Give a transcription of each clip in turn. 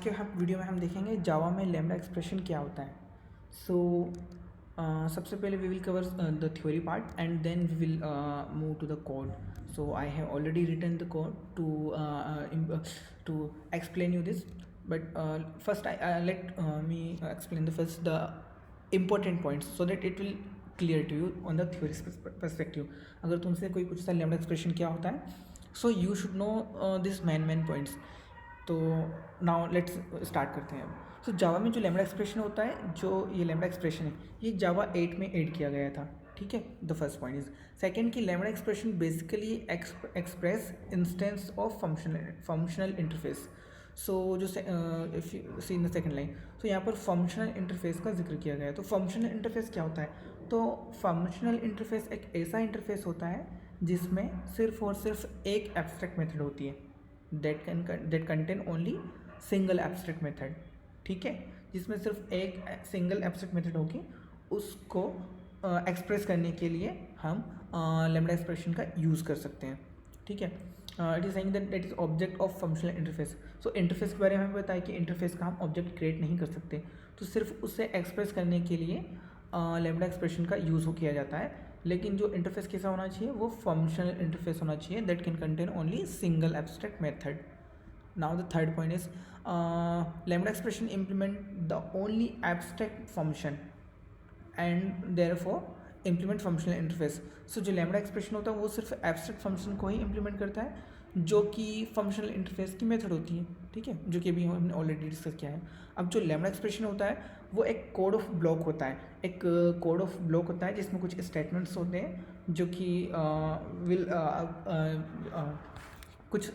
के हम वीडियो में हम देखेंगे जावा में लैम्डा एक्सप्रेशन क्या होता है। सो सबसे पहले we will cover the theory part and then we will move to the code. So I have already written the code to explain you this, but first I let me explain the important points so that it will clear to you on the theory perspective. अगर तुमसे कोई पूछता है lambda expression क्या होता है, so you should know this main points. तो now let's start करते हैं. सो जावा में जो लैम्डा एक्सप्रेशन होता है, जो ये लैम्डा एक्सप्रेशन है, ये जावा 8 में ऐड किया गया था. ठीक है, the first point is. Second की lambda expression basically express instance of functional interface. So जो if you see in the second line, तो यहाँ पर फंक्शनल इंटरफेस का जिक्र किया गया है. तो फंक्शनल इंटरफेस क्या होता है? तो फंक्शनल इंटरफेस एक ऐसा इंटरफेस होता है जिसमें सिर्फ और सिर्फ एक एब्स्ट्रैक्ट मेथड होती है that contain only single abstract method. ठीक है, जिसमें सिर्फ एक सिंगल एब्स्ट्रैक्ट मेथड होगी, उसको एक्सप्रेस करने के लिए हम लैम्डा एक्सप्रेशन का यूज़ कर सकते हैं. ठीक है, it is saying that is object of functional interface. So interface के बारे में हमें बताया कि इंटरफेस का हम ऑब्जेक्ट क्रिएट नहीं कर सकते, तो सिर्फ उसे एक्सप्रेस करने के लिए लैम्डा एक्सप्रेशन का यूज़ किया जाता है. लेकिन जो इंटरफेस कैसा होना चाहिए, वो फंक्शनल इंटरफेस होना चाहिए that can contain only single abstract method. Now the third point is lambda expression implement the only abstract function and therefore implement functional interface. So जो लैम्डा एक्सप्रेशन होता है वो सिर्फ एब्स्ट्रैक्ट फंक्शन को ही implement करता है, जो कि फंक्शनल इंटरफेस की मेथड होती है. ठीक है, जो कि अभी हमने ऑलरेडी डिस्कस किया है. अब जो लैम्डा एक्सप्रेशन होता है वो एक कोड ऑफ ब्लॉक होता है. एक कोड ऑफ ब्लॉक होता है जिसमें कुछ स्टेटमेंट्स होते हैं जो कि कुछ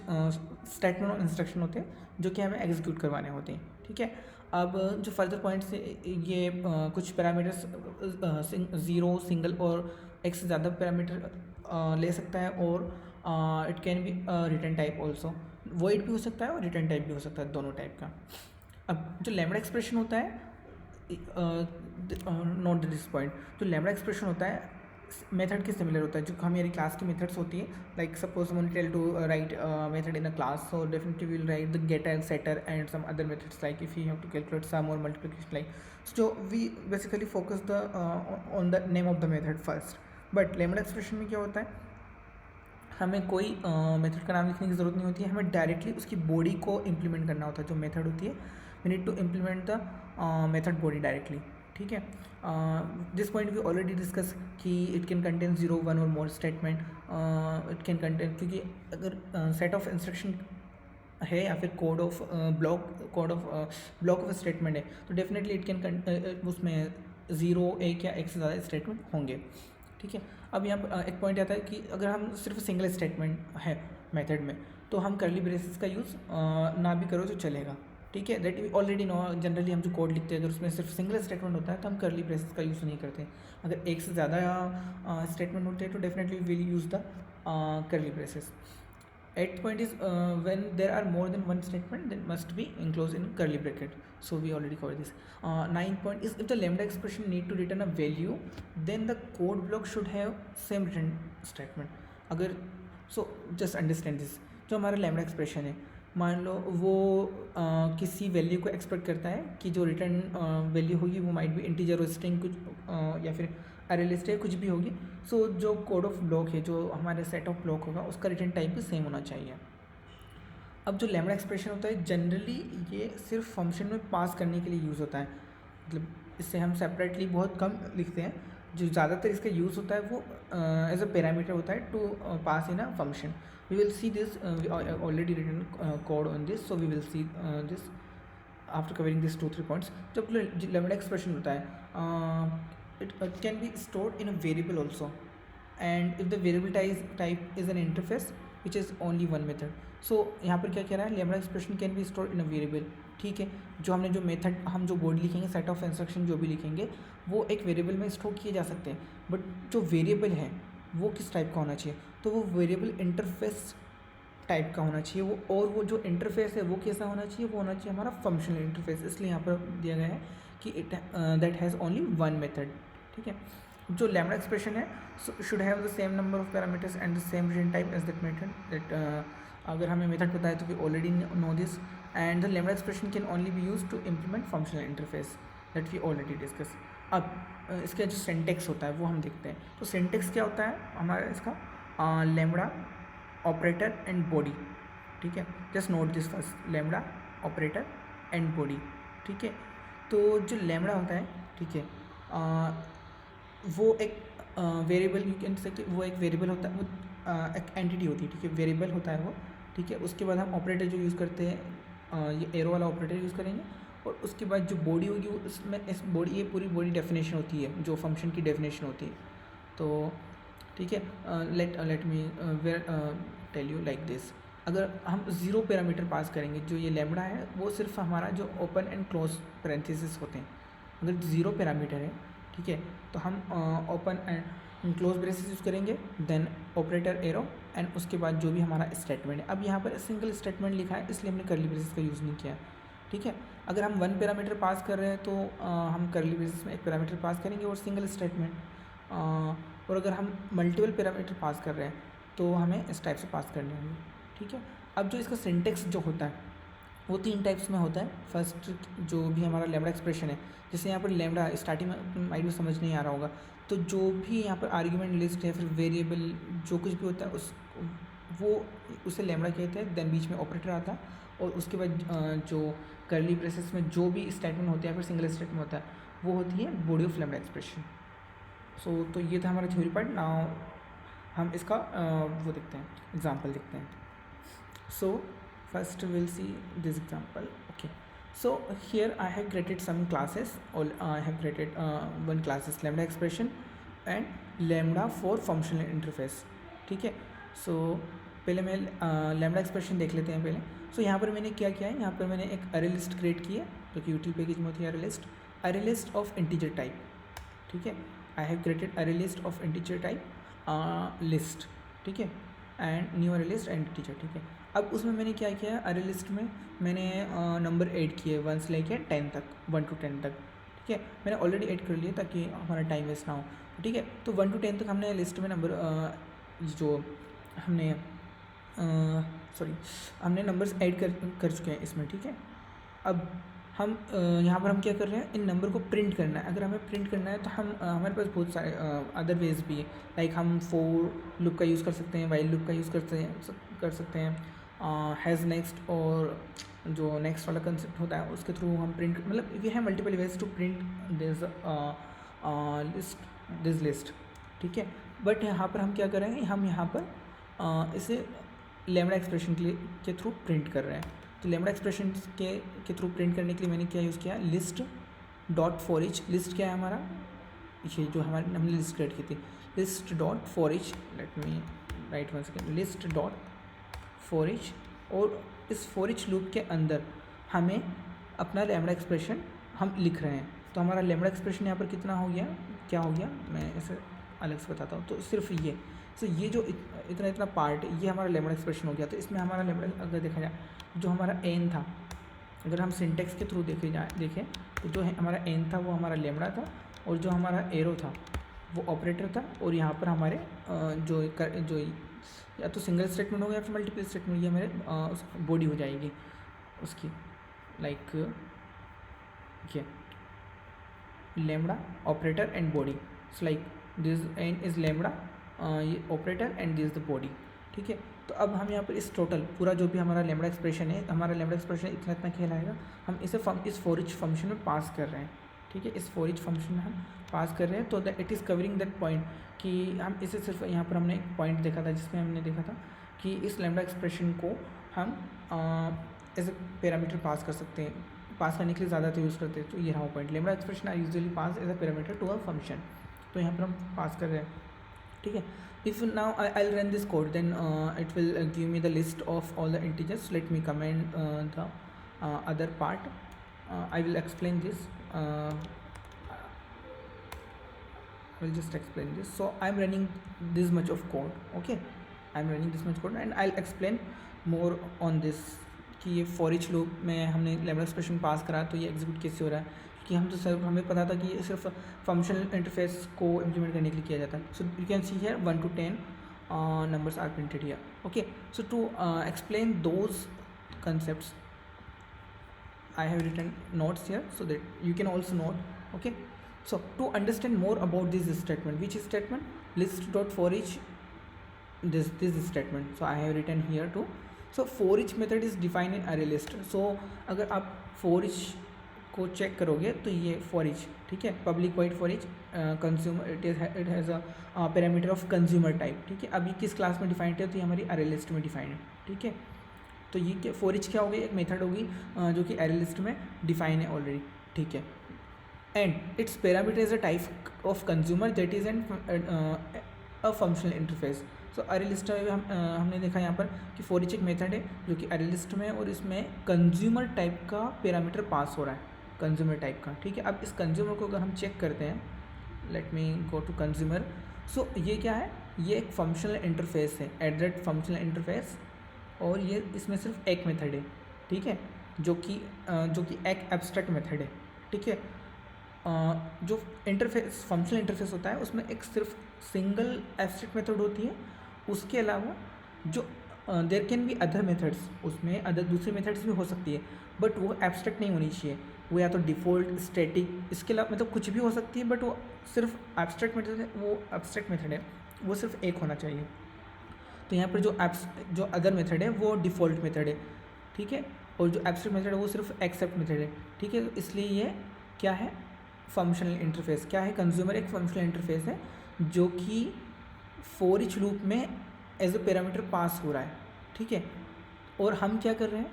स्टेटमेंट और इंस्ट्रक्शन होते हैं जो कि हमें एग्जीक्यूट करवाने होते हैं. ठीक है, अब जो फर्दर पॉइंट्स ये कुछ पैरामीटर्स 0, सिंगल और एक से ज़्यादा पैरामीटर ले सकता है, और it can be return type also. Void भी हो सकता है और रिटर्न टाइप भी हो सकता है, दोनों टाइप का. अब जो लैम्डा एक्सप्रेशन होता है, नोट दिस पॉइंट, जो लैम्डा एक्सप्रेशन होता है मेथड के सिमिलर होता है जो हमारी क्लास की मेथड्स होती है. Like suppose one tell to write method in a class, so definitely will write the getter, setter and some other methods like if you have to calculate some और multiplication, like so we basically focus the on the name of the method first. But lambda expression में क्या होता है, हमें कोई method का नाम लिखने की ज़रूरत नहीं होती है, हमें डायरेक्टली उसकी बॉडी को इम्प्लीमेंट करना होता है. जो मेथड होती है, we need to implement the method body directly. ठीक है, this point we already discuss कि इट कैन कंटेन 0, 1 और more statement. It can contain, क्योंकि अगर सेट ऑफ इंस्ट्रक्शन है या फिर code of block of statement है, तो डेफिनेटली इट कैन उसमें 0, 1 या 1 से ज़्यादा स्टेटमेंट होंगे. ठीक है, अब यहाँ पर एक पॉइंट आता है कि अगर हम सिर्फ सिंगल स्टेटमेंट है मेथड में, तो हम करली ब्रेसेस का यूज़ ना भी करो तो चलेगा. ठीक है, that we already know. Generally हम जो कोड लिखते हैं, अगर उसमें सिर्फ सिंगल स्टेटमेंट होता है तो हम करली ब्रेसेस का यूज़ नहीं करते. अगर एक से ज़्यादा स्टेटमेंट होते हैं तो डेफिनेटली विल यूज़ द करली braces. 8th point is when there are more than one statement, then must be enclosed in curly bracket. So we already covered this. 9th point is if the lambda expression need to return a value, then the code block should have same return statement. अगर so just understand this, जो हमारा lambda expression है, मान लो वो किसी value को expect करता है कि जो रिटर्न वैल्यू होगी वो माइट बी इंटीजर और स्ट्रिंग कुछ या फिर अरे लिस्ट है, कुछ भी होगी. सो जो कोड ऑफ ब्लॉक है, जो हमारे सेट ऑफ ब्लॉक होगा, उसका रिटर्न टाइप भी सेम होना चाहिए. अब जो लैम्डा एक्सप्रेशन होता है, जनरली ये सिर्फ फंक्शन में पास करने के लिए यूज़ होता है. मतलब इससे हम सेपरेटली बहुत कम लिखते हैं. जो ज़्यादातर इसका यूज़ होता है वो एज अ पैरामीटर होता है to pass in a function. We will see this, already written code on this, so we will see this after covering this 2-3 points. जब लैम्डा एक्सप्रेशन होता है, it can be stored in a variable also, and if the variable type is an interface which is only one method. so यहाँ पर क्या कह रहा है, lambda expression can be stored in a variable. ठीक है, जो हमने जो मेथड हम जो बोर्ड लिखेंगे, सेट ऑफ इंस्ट्रक्शन जो भी लिखेंगे, वो एक वेरिएबल में स्टोर किए जा सकते हैं. बट जो वेरिएबल है वो किस टाइप का होना चाहिए, तो वो वेरिएबल इंटरफेस टाइप का होना चाहिए वो. और वो जो इंटरफेस है वो कैसा होना चाहिए, वो होना चाहिए हमारा फंक्शनल इंटरफेस. इसलिए यहाँ पर दिया गया है कि it that has only one method. ठीक है, जो लैम्डा एक्सप्रेशन है should have the same number of parameters and the same return type as that method. That अगर हमें मेथड पता है तो we already know this. And the lambda expression can only be use to implement functional interface that we already discuss. अब इसका जो syntax होता है वो हम देखते हैं. तो सिंटेक्स क्या होता है हमारा इसका, लैम्डा ऑपरेटर एंड बॉडी. ठीक है, just note this first, lambda operator and body. ठीक है, तो जो लैम्डा होता है, ठीक है, वो एक वेरिएबल, यू कैन से, वो एक वेरिएबल होता है, वो एक एंटिटी होती है. ठीक है, वेरिएबल होता है वो. ठीक है, उसके बाद हम ऑपरेटर जो यूज़ करते हैं, ये एरो वाला ऑपरेटर यूज़ करेंगे. और उसके बाद जो बॉडी होगी उसमें इस बॉडी, ये पूरी बॉडी डेफिनेशन होती है, जो फंक्शन की डेफिनेशन होती है. तो ठीक है, let me tell you like this. अगर हम 0 पैरामीटर पास करेंगे, जो ये लैम्डा है वो सिर्फ हमारा जो ओपन एंड क्लोज पैरेंथेसिस होते हैं, अगर 0 पैरामीटर है, ठीक है, तो हम open and close braces use करेंगे, देन ऑपरेटर एरो, एंड उसके बाद जो भी हमारा स्टेटमेंट है. अब यहाँ पर सिंगल स्टेटमेंट लिखा है इसलिए हमने कर्ली ब्रेसेस का यूज़ नहीं किया. ठीक है, अगर हम 1 पैरामीटर पास कर रहे हैं तो हम कर्ली ब्रेसेस में 1 पैरामीटर पास करेंगे और सिंगल स्टेटमेंट. और अगर हम मल्टीपल पैरामीटर पास कर रहे हैं तो हमें इस टाइप से पास करने होंगे. ठीक है, अब जो इसका सिंटेक्स जो होता है वो 3 टाइप्स में होता है. फर्स्ट जो भी हमारा लैम्डा एक्सप्रेशन है, जैसे यहाँ पर लैम्डा स्टार्टिंग में माइट भी समझ नहीं आ रहा होगा, तो जो भी यहाँ पर आर्ग्यूमेंट लिस्ट है, फिर वेरिएबल जो कुछ भी होता है वो उसे लैम्डा कहते हैं. देन बीच में ऑपरेटर आता है, और उसके बाद जो कर्ली ब्रेसेस में जो भी स्टेटमेंट होते हैं, फिर सिंगल स्टेटमेंट होता है, वो होती है बॉडी ऑफ लैम्डा एक्सप्रेशन. तो ये था हमारा थ्योरी पार्ट. नाउ हम इसका वो देखते हैं, एग्जाम्पल देखते हैं. So first we'll see this example. Okay, so here I have created some classes, or I have created one class is lambda expression and lambda for functional interface. ठीक है, so पहले मैं lambda expression देख लेते हैं पहले. so यहाँ पर मैंने क्या किया है, यहाँ पर मैंने एक array list create की है जो कि util पैकेज में होती है. array list of integer type. ठीक है, I have created array list of integer type list. ठीक है, एंड न्यू अरे लिस्ट एंड टीचर. ठीक है, अब उसमें मैंने क्या किया है, अरे लिस्ट में मैंने नंबर ऐड किए 1 से लेके 10 तक, 1 to 10 तक. ठीक है, मैंने ऑलरेडी ऐड कर लिया ताकि हमारा टाइम वेस्ट ना हो. ठीक है, तो 1 to 10 तक हमने लिस्ट में नंबर जो हमने हमने नंबर्स ऐड कर चुके हैं इसमें. ठीक है, अब हम यहाँ पर हम क्या कर रहे हैं, इन नंबर को प्रिंट करना है. अगर हमें प्रिंट करना है तो हम हमारे पास बहुत सारे अदर वेज भी है. लाइक हम फॉर लूप का यूज़ कर सकते हैं, वाइल लूप का यूज़ कर सकते हैं, हैज़ नेक्स्ट, और जो नेक्स्ट वाला कंसेप्ट होता है उसके थ्रू हम प्रिंट, मतलब we have multiple ways to print this list. ठीक है, बट यहाँ पर हम क्या कर रहे हैं, हम यहाँ पर इसे लैम्डा एक्सप्रेशन के थ्रू प्रिंट कर रहे हैं. तो लैम्डा एक्सप्रेशन के थ्रू प्रिंट करने के लिए मैंने क्या यूज़ किया, list dot for each. List क्या है हमारा, ये जो हमने लिस्ट क्रिएट की थी, list dot for each. Let me right one second, list dot for each. और इस फॉर ईच लूप के अंदर हमें अपना लैम्डा एक्सप्रेशन हम लिख रहे हैं. तो हमारा लैम्डा एक्सप्रेशन यहाँ पर कितना हो गया, क्या हो गया, मैं इसे अलग से बताता हूँ. तो सिर्फ ये जो इतना पार्ट, ये हमारा लैम्डा एक्सप्रेशन हो गया. तो इसमें हमारा लैम्डा अगर देखा जाए, जो हमारा एन था, अगर हम सिंटेक्स के थ्रू देखें तो जो है हमारा एन था वो हमारा लैम्डा था, और जो हमारा एरो था वो ऑपरेटर था. और यहाँ पर हमारे जो या तो सिंगल स्टेटमेंट होगा या फिर मल्टीपल स्टेटमेंट, ये हमारे बॉडी हो जाएगी उसकी. लाइक ये lambda operator and body. So like this an is lambda, ये operator and this the body. ठीक है, तो अब हम यहाँ पर इस टोटल पूरा जो भी हमारा लैम्डा एक्सप्रेशन है, हमारा लैम्डा एक्सप्रेशन इतना कहलाएगा. हम इसे इस फॉर ईच फंक्शन में पास कर रहे हैं. ठीक है, इस फॉर ईच फंक्शन में हम पास कर रहे हैं. तो that it is covering that point, कि हम इसे सिर्फ यहाँ पर हमने एक पॉइंट देखा था जिसमें हमने देखा था कि इस लैम्डा एक्सप्रेशन को हम एज ए पैरामीटर पास कर सकते हैं. पास करने के लिए ज़्यादातर यूज़ करते हैं. तो ये रहा point, lambda expression are usually pass as a parameter to a function. तो यहाँ पर हम पास कर रहे हैं. ठीक है, if now I'll run this code, then it will give me the list of all the integers. Let me comment the other part. I will explain this. I will just explain this. So I'm running this much of code. Okay, I'm running this much code and I'll explain more on this कि ये for each loop में हमने lambda expression पास करा तो ये execute कैसे हो रहा है. कि हम तो सिर्फ हमें पता था कि ये सिर्फ फंक्शनल इंटरफेस को इम्प्लीमेंट करने के लिए किया जाता है. So you can see here 1 to 10 numbers are printed here. Okay, so to explain those concepts, I have written notes here so that you can also note. Okay, so to understand more about this statement, which is statement list dot for each, this statement, so I have written here too. So for each method is defined in array list. so अगर आप for each को check करोगे तो ये for each, ठीक है, public wide for each consumer, it has a parameter of consumer type, ठीक है। अभी किस क्लास में डिफाइंड है, तो ये हमारी अरे लिस्ट में डिफाइंड है, ठीक है। तो ये क्या for each क्या होगी, एक मेथड होगी जो कि अरे लिस्ट में डिफाइन है ऑलरेडी, ठीक है। And it's parameter is a type of consumer that is an a functional interface. So array list में हमने देखा यहाँ पर कि for each एक मेथड है जो कि अरे लिस्ट में है और इसमें कंज्यूमर टाइप का पैरामीटर पास हो रहा है, कंज्यूमर टाइप का, ठीक है। अब इस कंज्यूमर को अगर हम चेक करते हैं, let me go to consumer. So ये क्या है, ये एक फंक्शनल इंटरफेस है, एड्रेट फंक्शनल इंटरफेस, और ये इसमें सिर्फ एक मेथड है, ठीक है, जो कि एक एब्स्ट्रैक्ट मेथड है, ठीक है। जो इंटरफेस फंक्शनल इंटरफेस होता है उसमें एक सिर्फ सिंगल एब्स्ट्रैक्ट मेथड होती है, उसके अलावा जो there can be other methods, उसमें अदर दूसरी मेथड्स भी हो सकती है, बट वो एब्स्ट्रैक्ट नहीं होनी चाहिए, वो या तो डिफ़ॉल्ट, स्टैटिक, इसके अलावा मतलब कुछ भी हो सकती है, बट वो सिर्फ एब्स्ट्रैक्ट मेथड है, वो एब्स्ट्रैक्ट मेथड है, वो सिर्फ एक होना चाहिए। तो यहाँ पर जो अदर मेथड है वो डिफ़ॉल्ट मेथड है, ठीक है, और जो एब्स्ट्रैक्ट मेथड है वो सिर्फ एक्सेप्ट मेथड है, ठीक है। तो इसलिए ये क्या है, फंक्शनल इंटरफेस क्या है, कंज्यूमर एक फंक्शनल इंटरफेस है जो कि फॉर ईच लूप में एज अ पैरामीटर पास हो रहा है, ठीक है। और हम क्या कर रहे हैं,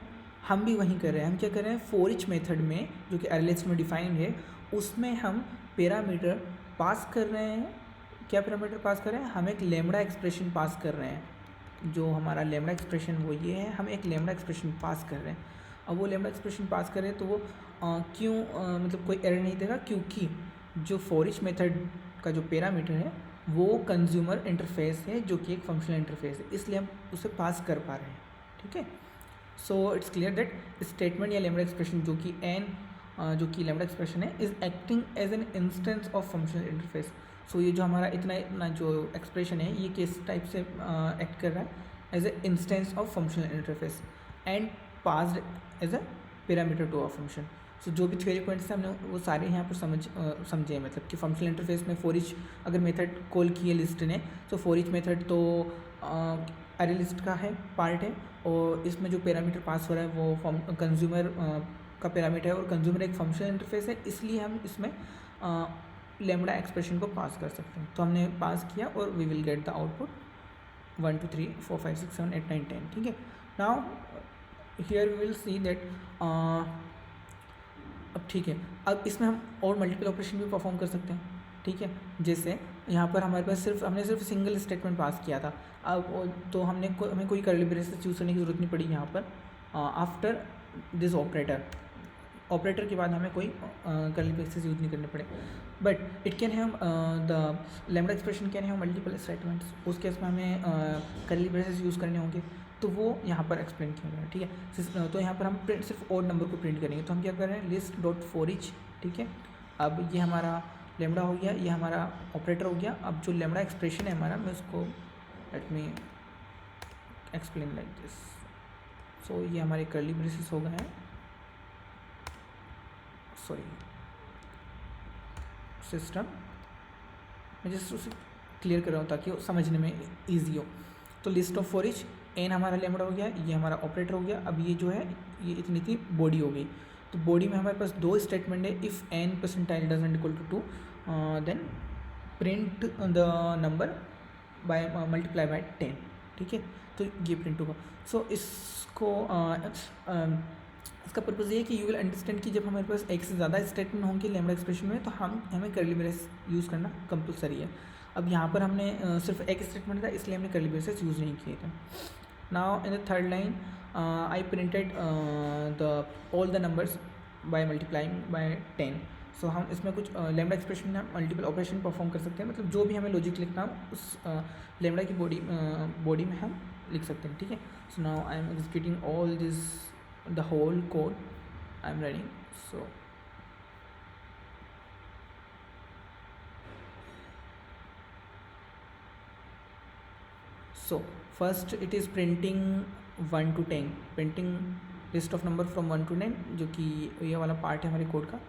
हम भी वही कर रहे हैं, हम क्या कर रहे हैं, फॉर ईच मेथड में जो कि अरे लिस्ट में डिफाइंड है उसमें हम पैरामीटर पास कर रहे हैं। क्या पैरामीटर पास कर रहे हैं, हम एक लेमड़ा एक्सप्रेशन पास कर रहे हैं। जो हमारा लेमड़ा एक्सप्रेशन वो ये है, हम एक लेमड़ा एक्सप्रेशन पास कर रहे हैं। अब वो लेमड़ा एक्सप्रेशन पास करें तो वो क्यों मतलब कोई एरर नहीं देगा, क्योंकि जो फॉर ईच मेथड का जो पैरामीटर है वो कंज्यूमर इंटरफेस है जो कि एक फंक्शनल इंटरफेस है, इसलिए हम उसे पास कर पा रहे हैं, ठीक है। So it's clear that statement या लेमड़ा एक्सप्रेशन जो कि जो कि लेमड़ा एक्सप्रेशन है is acting as an instance of functional interface. So ये जो हमारा इतना जो एक्सप्रेशन है ये किस टाइप से एक्ट कर रहा है, as a instance of functional interface and passed as a parameter to a function. So जो भी थ्योरी पॉइंट्स हैं हमने वो सारे यहाँ पर समझे हैं, मतलब कि फंक्शनल इंटरफेस में फॉर ईच अगर मेथड कॉल की है लिस्ट ने, तो फॉर ईच मेथड तो अरे लिस्ट का है पार्ट है, और इसमें जो पैरामीटर पास हो रहा है वो कंज्यूमर का पैरामीटर है, और कंज्यूमर एक फंक्शनल इंटरफेस है, इसलिए हम इसमें लेमड़ा एक्सप्रेशन को पास कर सकते हैं। तो हमने पास किया और we will get the output 1 2 3 4 5 6 7 8 9 10, ठीक है। Now here we will see that अब ठीक है, अब इसमें हम और मल्टीपल ऑपरेशन भी परफॉर्म कर सकते हैं, ठीक है। जैसे यहाँ पर हमारे पास हमने सिर्फ सिंगल स्टेटमेंट पास किया था, अब तो हमें कोई कर्ली ब्रेसेस यूज़ करने की ज़रूरत नहीं पड़ी यहाँ पर। आफ्टर दिस ऑपरेटर के बाद हमें कोई कर्ली ब्रेसेस यूज़ नहीं करने पड़े, but it can have the lambda expression can have multiple statements, उस केस में हमें कर्ली ब्रेसेस यूज़ करने होंगे, तो वो यहाँ पर एक्सप्लेन किया गया है, ठीक है। तो यहाँ पर हम सिर्फ ओड नंबर को प्रिंट करेंगे, तो हम क्या कर रहे हैं, लिस्ट डॉट फॉर ईच, ठीक है। अब ये हमारा लेमड़ा हो गया, ये हमारा ऑपरेटर हो गया। अब जो लेमड़ा एक्सप्रेशन है हमारा, मैं उसको let me explain like this. So ये हमारे कर्ली ब्रेसेस हो गए हैं, सॉरी सिस्टम, मैं जस्ट उसे क्लियर कर रहा हूँ ताकि समझने में ईजी हो। तो list of for each, an हमारा लेमड़ा हो गया, ये हमारा ऑपरेटर हो गया। अब ये जो है ये इतनी बॉडी हो गई, तो बॉडी में हमारे पास दो स्टेटमेंट है, if n percentile doesn't equal to 2 then print the number by multiply by 10, ठीक है। तो ये प्रिंट होगा। सो इसको इसका पर्पज़ ये है कि यू विल अंडरस्टैंड कि जब हमारे पास एक से ज़्यादा स्टेटमेंट होंगे लेमड़ा एक्सप्रेशन में, तो हमें कर्ली ब्रेस यूज़ करना कंपलसरी है। अब यहाँ पर हमने सिर्फ एक स्टेटमेंट था, इसलिए हमने कर्ली ब्रेसेस यूज़ नहीं किए थे। Now in the third line I printed all the numbers by multiplying by 10। सो हम इसमें कुछ लेमड़ा एक्सप्रेशन में मल्टीपल ऑपरेशन परफॉर्म कर सकते हैं, मतलब जो भी हमें लॉजिक लिखना हो उस लेमड़ा की बॉडी में हम लिख सकते हैं, ठीक है। So now I am executing all this the whole code I am running. So first it is printing 1 to 10, printing list of number from 1 to 9, जो कि ये वाला पार्ट है हमारे कोड का।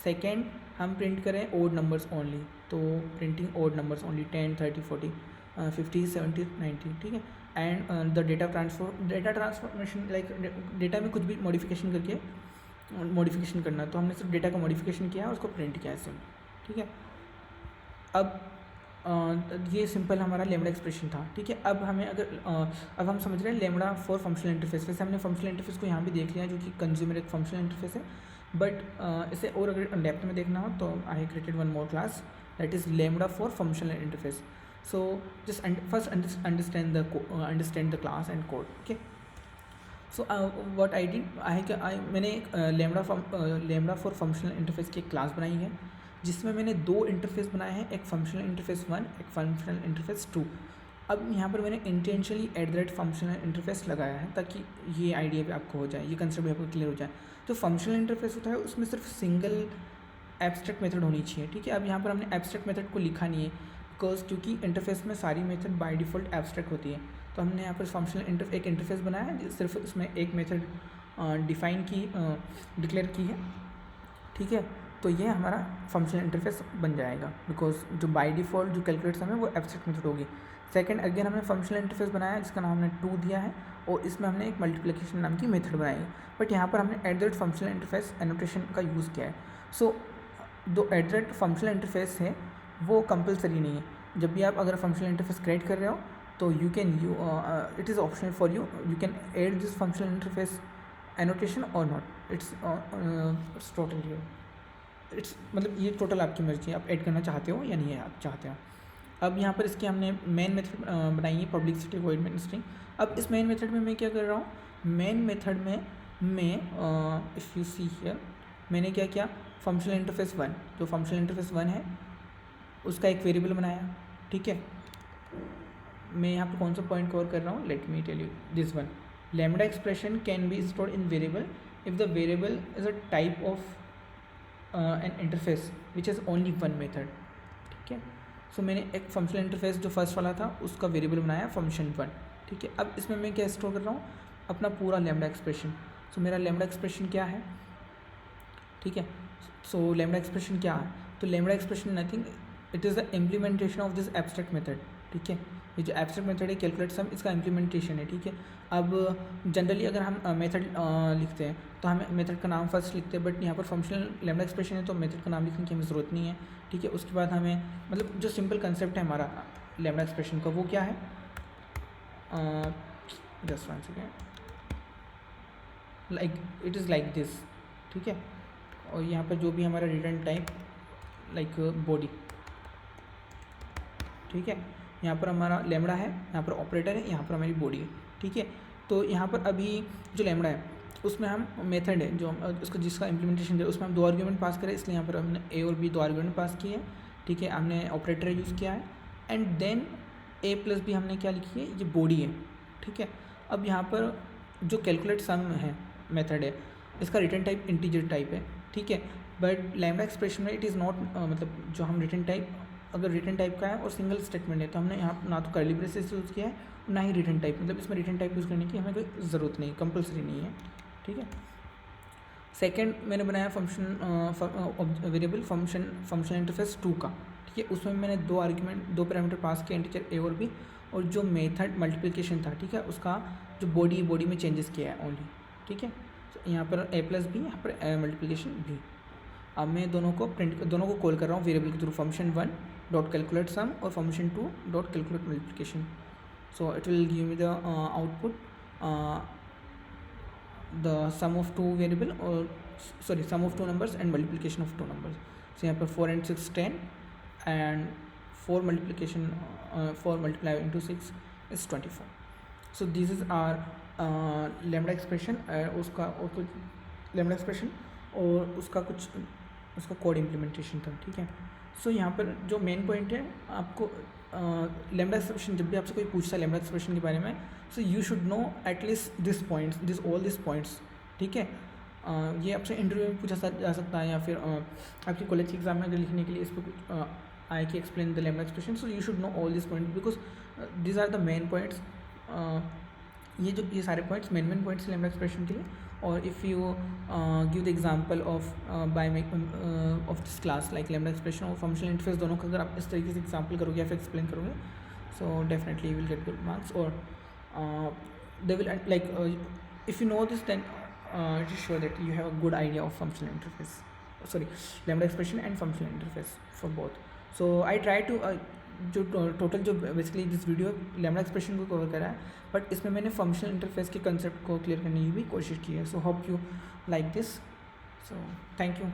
सेकेंड, हम प्रिंट करें ओड नंबर्स ओनली, तो प्रिंटिंग ओड नंबर्स ओनली 10, 30, 40, 50, 70, 90, ठीक है। And the data transformation, like data में कुछ भी मॉडिफिकेशन करके मॉडिफिकेशन करना, तो हमने सिर्फ डेटा का मॉडिफिकेशन किया, उसको प्रिंट किया ऐसे, ठीक है। अब ये सिंपल हमारा लेमड़ा एक्सप्रेशन था, ठीक है। अब हमें अब हम समझ रहे हैं लेमड़ा फॉर फंक्शनल इंटरफेस। वैसे हमने फंक्शनल इंटरफेस को यहाँ भी देख लिया, जो कि कंज्यूमर एक फंक्शनल इंटरफेस है, बट इसे और अगर डेप्थ में देखना हो तो I have created one more class that is lambda for functional interface. So just first understand the class and code, okay. So what I did, मैंने एक लेमड़ा फॉर फंक्शनल इंटरफेस की एक क्लास बनाई है, जिसमें मैंने दो इंटरफेस बनाए हैं, एक फंक्शनल इंटरफेस 1, एक फंक्शनल इंटरफेस 2। अब यहाँ पर मैंने इंटेंशनली फंक्शनल इंटरफेस लगाया है, ताकि ये आइडिया भी आपको हो जाए, ये कंसेप्ट भी आपको क्लियर हो जाए। तो फंक्शनल इंटरफेस होता है, उसमें सिर्फ सिंगल एब्स्ट्रैक्ट मेथड होनी चाहिए, ठीक है। अब यहाँ पर हमने एब्स्ट्रैक्ट मेथड को लिखा नहीं है, बिकॉज क्योंकि इंटरफेस में सारी मेथड बाय डिफ़ॉल्ट एब्स्ट्रैक्ट होती है। तो हमने यहाँ पर फंक्शनल एक इंटरफेस बनाया है, सिर्फ उसमें एक मेथड डिक्लेयर की है, ठीक है। तो ये हमारा फंक्शनल इंटरफेस बन जाएगा, बिकॉज जो बाय डिफ़ॉल्ट जो कैलकुलेट सम है वो एब्स्ट्रैक्ट मेथड होगी। सेकंड, अगेन हमने फंक्शनल इंटरफेस बनाया जिसका नाम हमने 2 दिया है, और इसमें हमने एक मल्टीप्लिकेशन नाम की मेथड बनाई है, बट यहाँ पर हमने फंक्शनल इंटरफेस एनोटेशन का यूज़ किया है। सो जो फंक्शनल इंटरफेस है वो कंपलसरी नहीं है। जब भी आप अगर फंक्शनल इंटरफेस क्रिएट कर रहे हो तो you can it is optional for you can add this functional interface annotation और नॉट, इट्स टोटली इट्स मतलब ये टोटल आपकी मर्जी है, आप ऐड करना चाहते हो या नहीं है आप चाहते हो। अब यहाँ पर इसकी हमने मेन मेथड बनाई है, पब्लिसिटी वॉइड मेन स्ट्रिंग। अब इस मेन मेथड में मैं क्या कर रहा हूँ, मेन मेथड में मैं इफ़ यू सी हियर मैंने क्या किया, फंक्शनल इंटरफेस 1, जो फंक्शनल इंटरफेस 1 है उसका एक वेरिएबल बनाया, ठीक है। मैं यहाँ पर कौन सा पॉइंट कवर कर रहा हूँ, let me tell you this one, lambda expression can be stored in variable if the variable is a type of an interface which is only one method, ठीक है। सो मैंने एक फंक्शनल इंटरफेस जो first वाला था उसका वेरिएबल बनाया function 1, ठीक है। अब इसमें मैं क्या स्टोर कर रहा हूँ, अपना पूरा लैम्डा एक्सप्रेशन। सो मेरा लैम्डा एक्सप्रेशन क्या है, ठीक है। सो लैम्डा एक्सप्रेशन क्या है, तो lambda expression nothing, it is the implementation of this abstract method, ठीक है। ये जो एब्स्ट्रैक्ट मेथड है कैलकुलेट सम, इसका इम्प्लीमेंटेशन है, ठीक है। अब जनरली अगर हम मेथड लिखते हैं तो हमें मेथड का नाम फर्स्ट लिखते हैं, बट यहाँ पर फंक्शनल लैम्डा एक्सप्रेशन है तो मेथड का नाम लिखने की हमें ज़रूरत नहीं है, ठीक है। उसके बाद हमें मतलब जो सिंपल कंसेप्ट है हमारा लैम्डा एक्सप्रेशन का वो क्या है, just one second, like it is like this, ठीक है। और यहाँ पर जो भी हमारा रिटर्न टाइप लाइक बॉडी, ठीक है। यहाँ पर हमारा लैम्डा है, यहाँ पर ऑपरेटर है, यहाँ पर हमारी बॉडी है, ठीक है। तो यहाँ पर अभी जो लैम्डा है उसमें हम मेथड है जो उसका जिसका इम्प्लीमेंटेशन है उसमें हम 2 आर्ग्यूमेंट पास करें, इसलिए यहाँ पर हमने ए और बी 2 आर्ग्यूमेंट पास किए हैं, ठीक है। हमने ऑपरेटर यूज़ किया है, and then a plus b हमने क्या लिखी है, ये बॉडी है, ठीक है। अब यहाँ पर जो कैलकुलेट सम है मेथड है, इसका रिटर्न टाइप इंटीजर टाइप है, ठीक है। बट लैम्डा एक्सप्रेशन में इट इज़ नॉट, मतलब जो हम रिटर्न टाइप अगर रिटर्न टाइप का है और सिंगल स्टेटमेंट है तो हमने यहाँ ना तो कर्ली ब्रेसेस यूज़ किया है ना ही रिटर्न टाइप, मतलब इसमें रिटर्न टाइप यूज़ करने की हमें कोई ज़रूरत नहीं, कंपलसरी नहीं है, ठीक है। सेकंड मैंने बनाया फंक्शन वेरिएबल फंक्शन इंटरफेस 2 का, ठीक है। उसमें मैंने 2 आर्ग्यूमेंट 2 पैरामीटर पास किए, इंटीजर ए और बी, और जो मेथड मल्टीप्लिकेशन था, ठीक है, उसका जो बॉडी में चेंजेस किया है ओनली, ठीक है। तो यहाँ पर ए प्लस बी, यहाँ पर मल्टीप्लिकेशन बी। अब मैं दोनों को कॉल कर रहा हूँ वेरिएबल के through, function 1 dot calculate some और function 2 dot calculate multiplication. So it will give me the output the sum of 2 variable, or sorry, sum of 2 numbers and multiplication of 2 numbers. So यहाँ पर 4 and 6 10, and 4 multiplication 4 multiplied into 6 is 24. So this is our lambda expression, उसका और कुछ lambda expression और उसका कुछ उसका code implementation था, ठीक है। सो यहाँ पर जो मेन पॉइंट है, आपको लैम्डा एक्सप्रेशन जब भी आपसे कोई पूछता है लैम्डा एक्सप्रेशन के बारे में, सो you should know at least this points all this points, ठीक है। ये आपसे इंटरव्यू में पूछा जा सकता है, या फिर आपके कॉलेज के एग्जाम में अगर लिखने के लिए इस पर कुछ आए कि explain the lambda expression, so you should know all this point, because this are the main points. ये सारे points main points lambda expression के लिए, और if you give the example of by of this class like lambda expression और functional interface दोनों का अगर आप इस तरीके से एग्जांपल करोगे या फिर एक्सप्लेन करोगे, so definitely you will get good marks. और they will like if you know this, then it is sure that you have a good idea of functional interface, sorry, lambda expression and functional interface for both. So I try to जो total जो basically this video lambda expression को cover करा है, but इसमें मैंने functional interface के concept को clear करने की भी कोशिश की है. So hope you like this. So thank you.